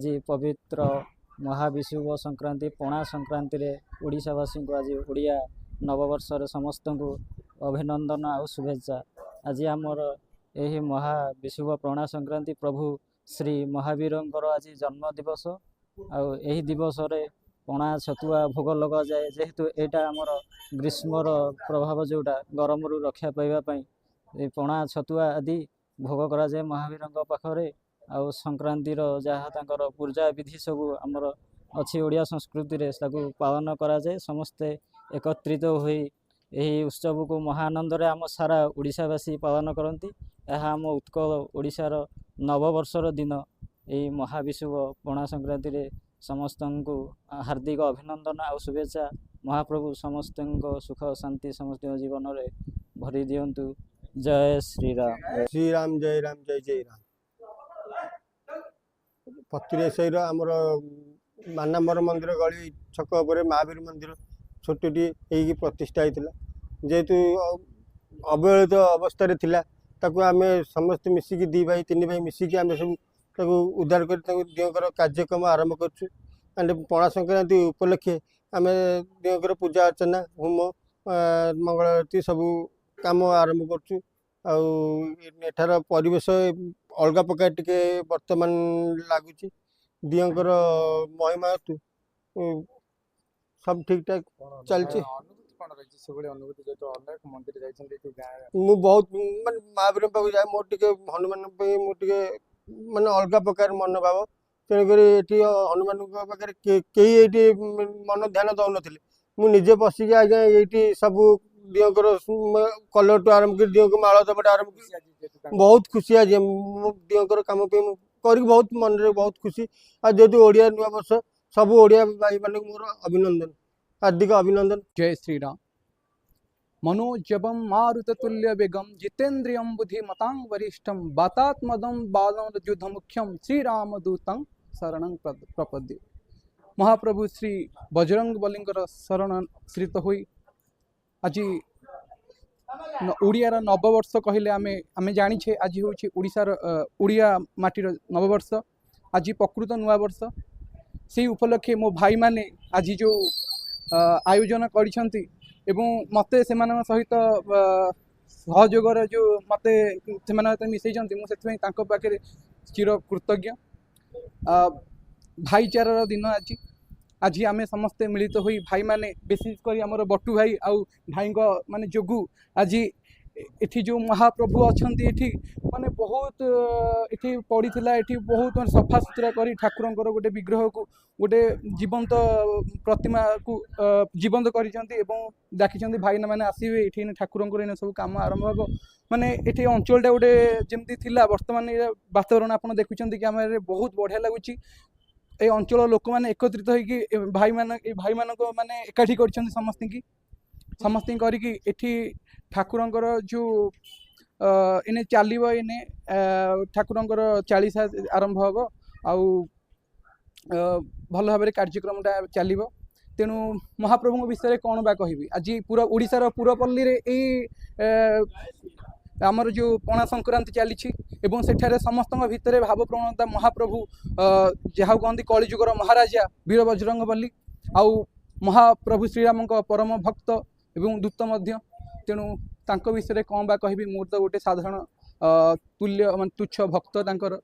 आज पवित्र महाविषुव संक्रांति पणा संक्रांति रे ओडिशावासी को आज ओडिया नववर्ष समस्त को अभिनंदन आ शुभेच्छा। आज आमर यही महाविषुव पणा संक्रांति प्रभु श्री महावीर आज जन्म दिवस आई दिवस रे पणा छतुआ भोग लगा जाए जेहेतु यहाँ आमर ग्रीष्मर प्रभाव जोटा गरम रु रक्षा पाइबापी पणा छतुआ आदि भोग करा जाए महावीर पाखरे आउ संक्रांतिर जहाँ पूजा विधि सब आमर अच्छी ओडिया संस्कृति रे पालन करा जाए समस्ते एकत्रित होई यही उत्सव को महानंद रे आम सारा ओडिशावासी पालन करती। यह आम उत्कल ओडिशार नववर्षर दिन यही महाविषुव पणा संक्रांति रे समस्त को हार्दिक अभिनंदन आ शुभेच्छा। महाप्रभु समस्त सुख शांति समस्त जीवन में भरी दियंतु। जय श्री राम। श्री राम जय राम जय जय राम। पत्रेश्वर आमर मानामर मंदिर गली छक महावीर मंदिर छोटी यही प्रतिष्ठा होता जेहेतु अवहेलित अवस्था आम समस्त मिसिकी दी भाई तीन भाई मिसिकी आम सब उद्धार कर दिवकर कार्यक्रम आरंभ कर पणा संक्रांति उपलक्षे आम दिवकर पूजा अर्चना होम मंगलारती सब काम आरंभ कर परिवेश अलग प्रकार टिके वर्तमान लगुच दिवकर महिमा हेतु सब ठीक ठाक चलती। मु बहुत मान महावीर पाक जाए मोर टे हनुमान मुझे मान अलग प्रकार मनोभाव तेणुक हनुमान पाखे कई मन ध्यान दौन मुझे बसिक आज्ञा ये सब दिवकर कलर टू आरंभ कर दिवक माला दबा आरंभ कर बहुत खुशी आज दिवकर कम कर बहुत मन रे बहुत खुशी आ जेहेतु ओडिया नुआ वर्ष सब ओडिया भाई मान मोर अभिनंदन हार्दिक अभिनंदन। जय श्री राम। मनोजवम मारुततुल्य वेगम जितेन्द्रियम बुद्धिमतां वरिष्ठम वातात्मदं बालं युद्ध मुख्यम श्रीराम दूतं शरणं प्रपद्ये। महाप्रभु श्री बजरंग बलिंगर शरण श्रित हुई आज ओडियार नववर्ष कहले आमे आमे जानिछे आज होछि ओडिसार ओडिया माटीर नववर्ष आज प्रकृत नुआ वर्ष से उपलक्षे मो भाई माने आज जो आयोजन करिसंती एवं मते सेमान सहित सहयोगर जो मते सेमान मिसैचंती मु सेति तांको पाखे चिर कृतज्ञ। भाईचारार दिन आज आज आमे समस्ते मिलित होई भाई माने विशेष करी हमर बट्टू भाई आउ भाई माने जोगु आज एठी जो महाप्रभु अछंती एठी माने बहुत एठी पड़ीथिला एठी बहुत सफा सुतरा करी ठाकुरंकर गोटे विग्रह को गोटे जीवंत प्रतिमा को जीवंत करिसंती एवं डाकिसंती भाई माने आसीबे एठी ठाकुरंकर इन सब काम आरंभ हो माने एठी अंचलटा गोटे जेमती थिला वर्तमान वातावरण आपन देखुचंती कि हमरे बहुत बढ़िया लागुची। ए अंचल लोक मैंने एकत्रित होगी भाई मान माने एकाठी कर समस्त करके ठाकुरंकर जो इने चलो इने ठाकुरंकर 40 आरंभ हम आउ भल भाव कार्यक्रमटा चलो तेणु महाप्रभु विषय कौन बा कहि आज पूरा ओडिशार पुरपल्ली रे आमर जो पणा संक्रांति चली एवं सेठारे समस्त भितर भाव प्रवणता महाप्रभु जहाँ कहते कलिजुगर महाराजा वीर बजरंग बली आउ महाप्रभु श्रीराम परम भक्त एवं दूत मध्य तेणु तांको विषय कौन बा कहि मोर तो गोटे साधारण तुल्य मान तुच्छ भक्त तांकर